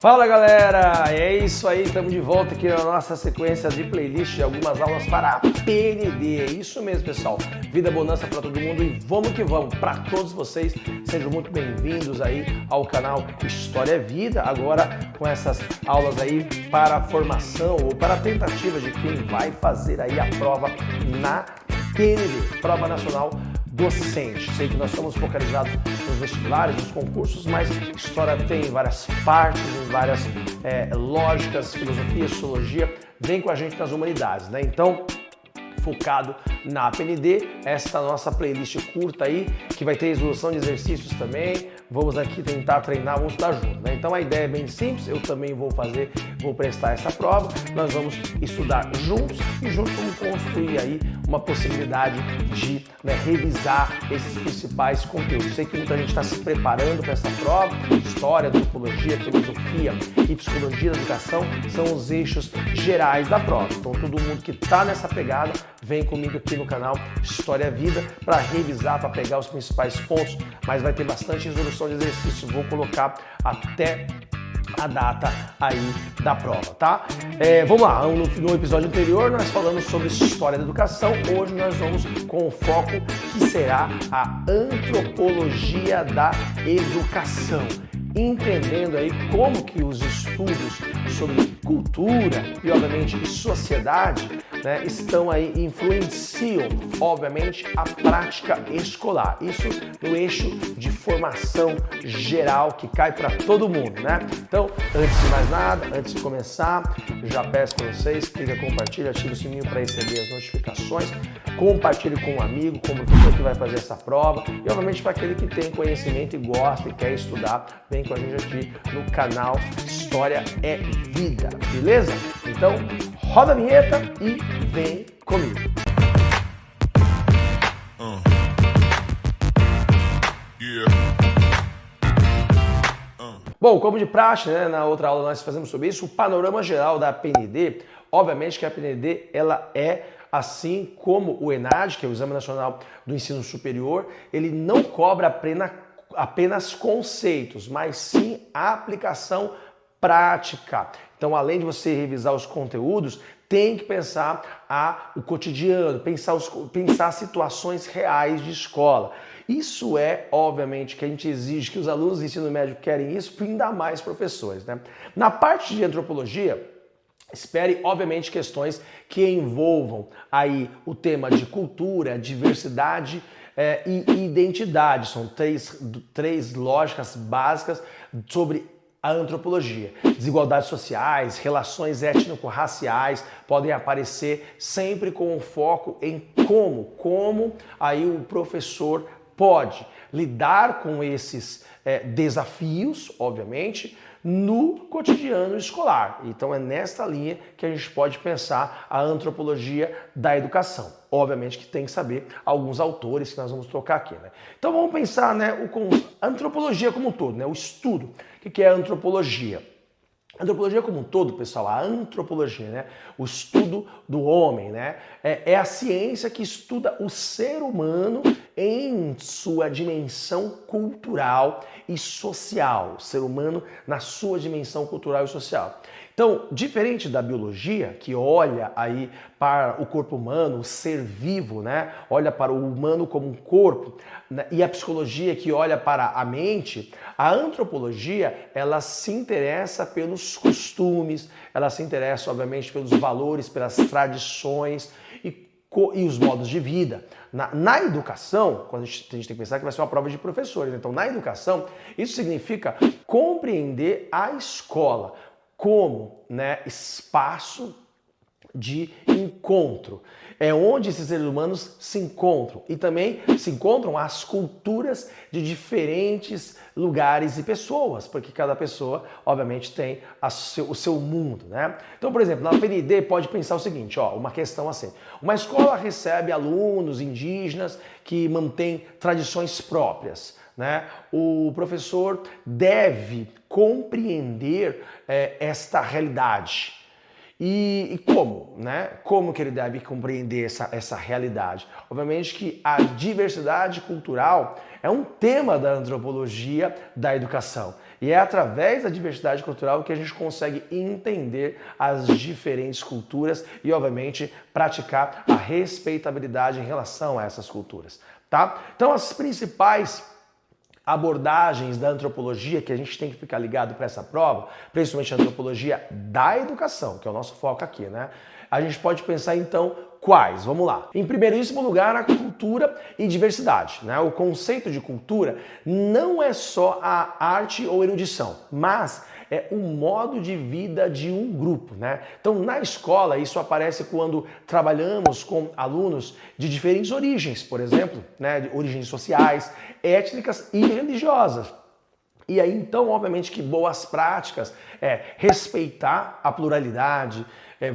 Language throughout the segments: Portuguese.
Fala galera, é isso aí, estamos de volta aqui na nossa sequência de playlist de algumas aulas para a PND. É isso mesmo, pessoal, vida bonança para todo mundo e vamos que vamos, para todos vocês, sejam muito bem-vindos aí ao canal História é Vida, agora com essas aulas aí para a formação ou para a tentativa de quem vai fazer aí a prova na PND, Prova Nacional Docente. Sei que nós somos focalizados nos vestibulares, nos concursos, mas história tem várias partes, várias lógicas, filosofia, sociologia. Vem com a gente nas humanidades, né? Então, focado na PND, esta nossa playlist curta aí, que vai ter resolução de exercícios também. Vamos aqui tentar treinar, vamos estar juntos, né? Então a ideia é bem simples, eu também vou prestar essa prova, nós vamos estudar juntos e juntos vamos construir aí uma possibilidade de revisar esses principais conteúdos. Sei que muita gente está se preparando para essa prova, história, antropologia, filosofia e psicologia da educação são os eixos gerais da prova. Então todo mundo que está nessa pegada, vem comigo aqui no canal História é Vida para revisar, para pegar os principais pontos, mas vai ter bastante resolução de exercício, vou colocar até a data aí da prova, tá? Vamos lá, no episódio anterior nós falamos sobre história da educação, hoje nós vamos com o foco que será a antropologia da educação, entendendo aí como que os estudos sobre cultura e obviamente sociedade estão aí, influenciam, obviamente, a prática escolar. Isso no eixo de formação geral que cai para todo mundo, né? Então, antes de mais nada, antes de começar, já peço para vocês, clica, compartilha, ativa o sininho para receber as notificações, compartilhe com um amigo, com uma pessoa que vai fazer essa prova e, obviamente, para aquele que tem conhecimento e gosta e quer estudar, vem com a gente aqui no canal História é Vida, beleza? Então, roda a vinheta e vem comigo. Bom, como de praxe, na outra aula nós fazemos sobre isso, o panorama geral da PND, obviamente que a PND ela é assim como o ENAD, que é o Exame Nacional do Ensino Superior, ele não cobra apenas conceitos, mas sim a aplicação prática. Então, além de você revisar os conteúdos, tem que pensar o cotidiano, pensar situações reais de escola. Isso é, obviamente, que a gente exige que os alunos do ensino médio querem isso, ainda mais professores, né? Na parte de antropologia, espere, obviamente, questões que envolvam aí o tema de cultura, diversidade e identidade. São três lógicas básicas sobre a antropologia. Desigualdades sociais, relações étnico-raciais podem aparecer sempre com o foco em como aí o professor pode lidar com esses desafios, obviamente, no cotidiano escolar. Então é nesta linha que a gente pode pensar a antropologia da educação. Obviamente que tem que saber alguns autores que nós vamos trocar aqui, né? Então vamos pensar, a antropologia como um todo, o estudo. O que é a antropologia? A antropologia como um todo, pessoal, a antropologia, o estudo do homem, é a ciência que estuda o ser humano em sua dimensão cultural e social, o ser humano na sua dimensão cultural e social. Então, diferente da biologia, que olha aí para o corpo humano, o ser vivo, olha para o humano como um corpo, e a psicologia que olha para a mente, a antropologia, ela se interessa pelos costumes, ela se interessa, obviamente, pelos valores, pelas tradições e os modos de vida. Na educação, quando a gente tem que pensar que vai ser uma prova de professores, então na educação, isso significa compreender a escola como espaço de encontro. É onde esses seres humanos se encontram e também se encontram as culturas de diferentes lugares e pessoas, porque cada pessoa, obviamente, tem o seu mundo, Então, por exemplo, na PND pode pensar o seguinte, uma questão assim, uma escola recebe alunos indígenas que mantêm tradições próprias, O professor deve compreender esta realidade E como, né? Como que ele deve compreender essa realidade? Obviamente que a diversidade cultural é um tema da antropologia da educação. E é através da diversidade cultural que a gente consegue entender as diferentes culturas e, obviamente, praticar a respeitabilidade em relação a essas culturas, tá? Então, as principais abordagens da antropologia que a gente tem que ficar ligado para essa prova, principalmente a antropologia da educação, que é o nosso foco aqui, né? A gente pode pensar então quais? Vamos lá. Em primeiríssimo lugar, a cultura e diversidade, né? O conceito de cultura não é só a arte ou erudição, mas é o modo de vida de um grupo, né? Então, na escola, isso aparece quando trabalhamos com alunos de diferentes origens, por exemplo, né? De origens sociais, étnicas e religiosas. E aí, então, obviamente que boas práticas é respeitar a pluralidade,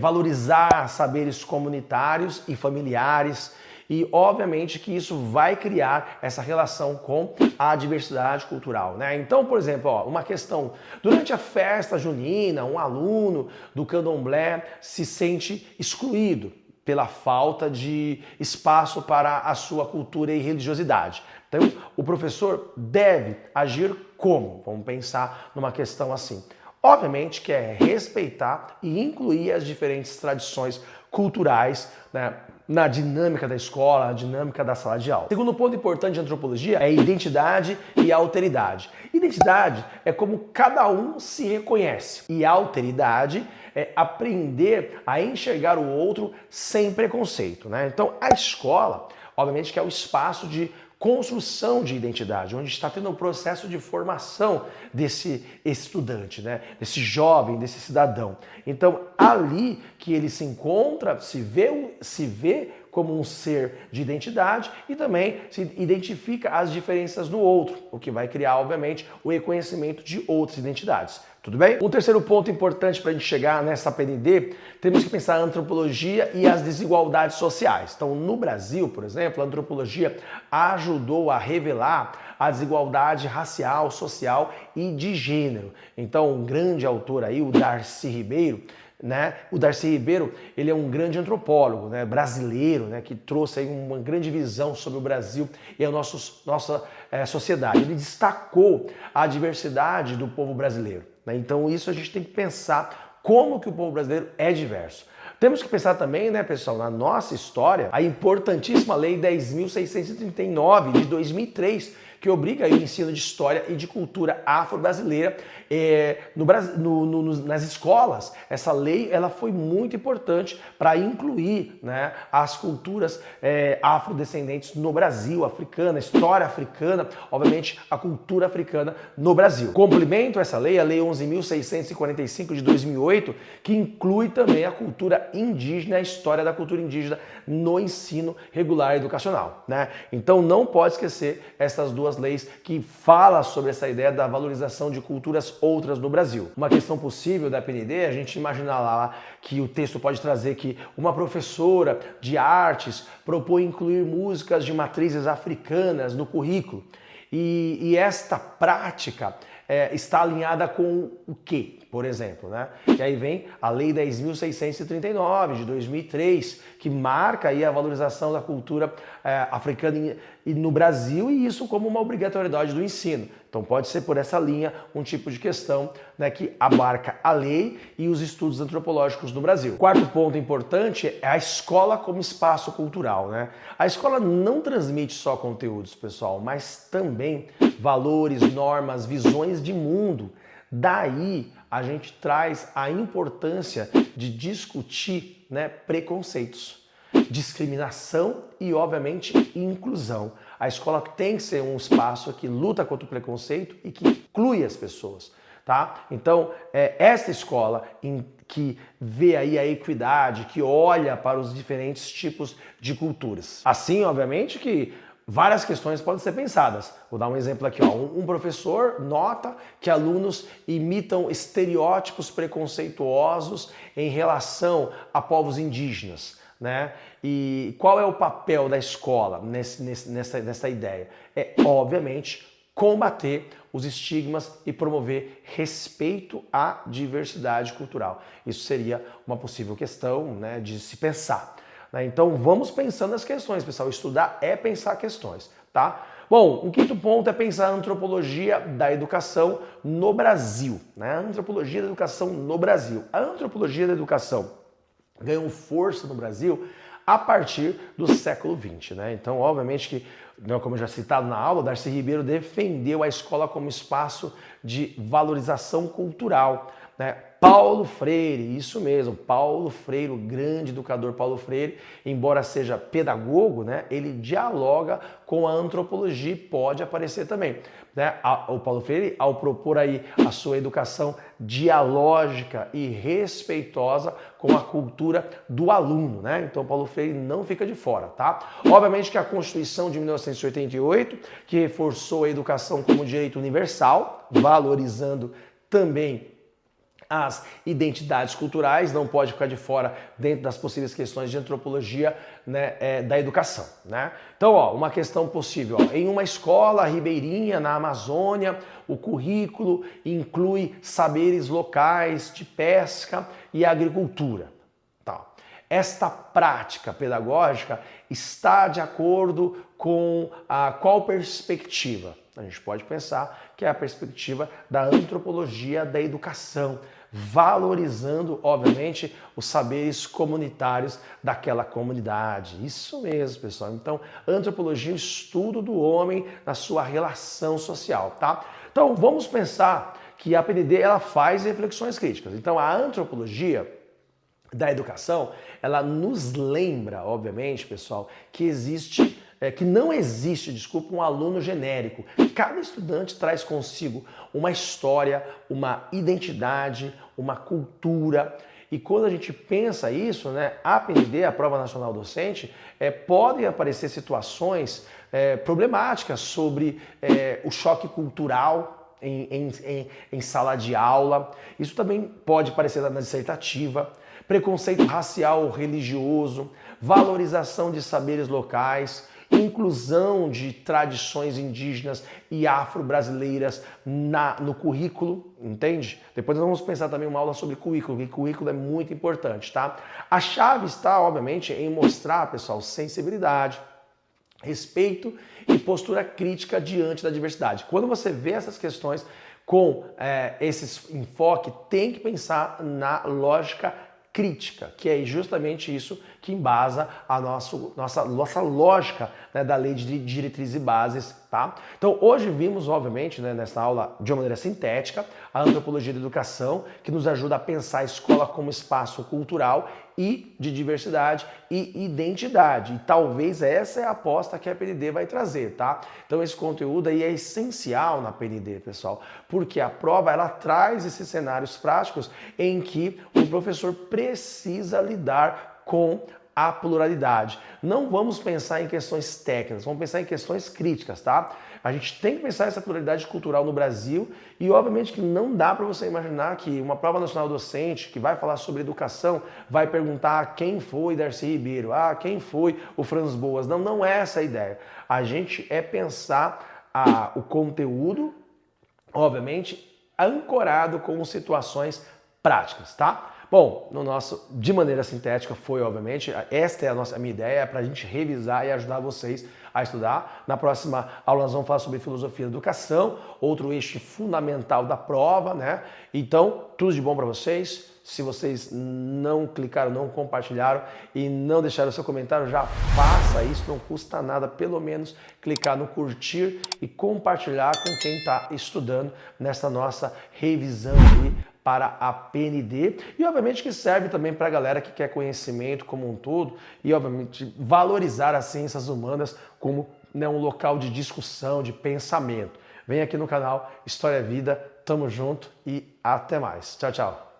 valorizar saberes comunitários e familiares, e obviamente que isso vai criar essa relação com a diversidade cultural, né? Então, por exemplo, uma questão, durante a festa junina, um aluno do candomblé se sente excluído pela falta de espaço para a sua cultura e religiosidade. Então, o professor deve agir como? Vamos pensar numa questão assim. Obviamente que é respeitar e incluir as diferentes tradições culturais, né, na dinâmica da escola, na dinâmica da sala de aula. Segundo ponto importante de antropologia é identidade e alteridade. Identidade é como cada um se reconhece e alteridade é aprender a enxergar o outro sem preconceito, né? Então a escola, obviamente que é o espaço de construção de identidade, onde está tendo o processo de formação desse estudante, né? Desse jovem, desse cidadão. Então, ali que ele se encontra, se vê como um ser de identidade e também se identifica as diferenças no outro, o que vai criar, obviamente, o reconhecimento de outras identidades. Tudo bem? Um terceiro ponto importante para a gente chegar nessa PND, temos que pensar a antropologia e as desigualdades sociais. Então, no Brasil, por exemplo, a antropologia ajudou a revelar a desigualdade racial, social e de gênero. Então, um grande autor aí, o Darcy Ribeiro, né? O Darcy Ribeiro, ele é um grande antropólogo, né, brasileiro, né, que trouxe aí uma grande visão sobre o Brasil e a nossa sociedade. Ele destacou a diversidade do povo brasileiro, né? Então isso a gente tem que pensar como que o povo brasileiro é diverso. Temos que pensar também, né, pessoal, na nossa história, a importantíssima Lei 10.639 de 2003, que obriga o ensino de história e de cultura afro-brasileira nas escolas. Essa lei ela foi muito importante para incluir, né, as culturas afrodescendentes no Brasil, africana, história africana, obviamente a cultura africana no Brasil. Complemento essa lei, a Lei 11.645 de 2008, que inclui também a cultura indígena, a história da cultura indígena no ensino regular educacional, né? Então não pode esquecer essas duas leis que falam sobre essa ideia da valorização de culturas outras no Brasil. Uma questão possível da PND, a gente imaginar lá que o texto pode trazer que uma professora de artes propõe incluir músicas de matrizes africanas no currículo. E esta prática está alinhada com o quê? Por exemplo, né? E aí vem a Lei 10.639 de 2003, que marca aí a valorização da cultura africana no Brasil e isso como uma obrigatoriedade do ensino. Então pode ser por essa linha um tipo de questão, né, que abarca a lei e os estudos antropológicos no Brasil. Quarto ponto importante é a escola como espaço cultural, né? A escola não transmite só conteúdos, pessoal, mas também valores, normas, visões de mundo. Daí a gente traz a importância de discutir, né, preconceitos, discriminação e, obviamente, inclusão. A escola tem que ser um espaço que luta contra o preconceito e que inclui as pessoas, tá? Então, esta escola que vê aí a equidade, que olha para os diferentes tipos de culturas. Assim, obviamente, que várias questões podem ser pensadas. Vou dar um exemplo aqui. Um professor nota que alunos imitam estereótipos preconceituosos em relação a povos indígenas, né? E qual é o papel da escola nessa ideia? É, obviamente, combater os estigmas e promover respeito à diversidade cultural. Isso seria uma possível questão, né, de se pensar. Né? Então vamos pensando nas questões, pessoal. Estudar é pensar questões, tá? Bom, um quinto ponto é pensar a antropologia da educação no Brasil. Né? A antropologia da educação no Brasil. A antropologia da educação ganhou força no Brasil a partir do século XX. Né? Então, obviamente que, como já citado na aula, Darcy Ribeiro defendeu a escola como espaço de valorização cultural. Né? Paulo Freire, isso mesmo, Paulo Freire, o grande educador Paulo Freire, embora seja pedagogo, né, ele dialoga com a antropologia e pode aparecer também. Né? O Paulo Freire, ao propor aí a sua educação dialógica e respeitosa com a cultura do aluno, né? Então Paulo Freire não fica de fora, tá? Obviamente que a Constituição de 1988, que reforçou a educação como direito universal, valorizando também as identidades culturais, não pode ficar de fora dentro das possíveis questões de antropologia, né, da educação. Né? Então, ó, uma questão possível. Ó, em uma escola ribeirinha na Amazônia, o currículo inclui saberes locais de pesca e agricultura. Tá. Esta prática pedagógica está de acordo com qual perspectiva? A gente pode pensar que é a perspectiva da antropologia da educação, valorizando, obviamente, os saberes comunitários daquela comunidade. Isso mesmo, pessoal. Então, antropologia é o estudo do homem na sua relação social, tá? Então, vamos pensar que a PND ela faz reflexões críticas. Então, a antropologia da educação, ela nos lembra, obviamente, pessoal, que não existe, desculpa, um aluno genérico. Cada estudante traz consigo uma história, uma identidade, uma cultura. E quando a gente pensa isso, né, a PND, a Prova Nacional Docente, podem aparecer situações problemáticas sobre o choque cultural em sala de aula. Isso também pode aparecer na dissertativa. Preconceito racial ou religioso, valorização de saberes locais, inclusão de tradições indígenas e afro-brasileiras no currículo, entende? Depois nós vamos pensar também uma aula sobre currículo, que currículo é muito importante, tá? A chave está, obviamente, em mostrar, pessoal, sensibilidade, respeito e postura crítica diante da diversidade. Quando você vê essas questões com esse enfoque, tem que pensar na lógica crítica, que é justamente isso que embasa a nossa lógica, né, da lei de diretrizes e bases, tá? Então hoje vimos, obviamente, né, nessa aula de uma maneira sintética, a antropologia da educação, que nos ajuda a pensar a escola como espaço cultural e de diversidade e identidade. E talvez essa é a aposta que a PND vai trazer, tá? Então esse conteúdo aí é essencial na PND, pessoal, porque a prova ela traz esses cenários práticos em que o professor precisa lidar com a pluralidade. Não vamos pensar em questões técnicas, vamos pensar em questões críticas, tá? A gente tem que pensar essa pluralidade cultural no Brasil e obviamente que não dá para você imaginar que uma prova nacional docente que vai falar sobre educação vai perguntar quem foi Darcy Ribeiro, quem foi o Franz Boas. Não, não é essa a ideia. A gente é pensar o conteúdo, obviamente, ancorado com situações práticas, tá? Bom, de maneira sintética foi, obviamente, esta é a minha ideia, para a gente revisar e ajudar vocês a estudar. Na próxima aula nós vamos falar sobre filosofia da educação, outro eixo fundamental da prova, né? Então, tudo de bom para vocês. Se vocês não clicaram, não compartilharam e não deixaram seu comentário, já faça isso, não custa nada, pelo menos clicar no curtir e compartilhar com quem está estudando nessa nossa revisão aí para a PND e obviamente que serve também para a galera que quer conhecimento como um todo e obviamente valorizar as ciências humanas como, né, um local de discussão, de pensamento. Vem aqui no canal História Vida, tamo junto e até mais. Tchau, tchau.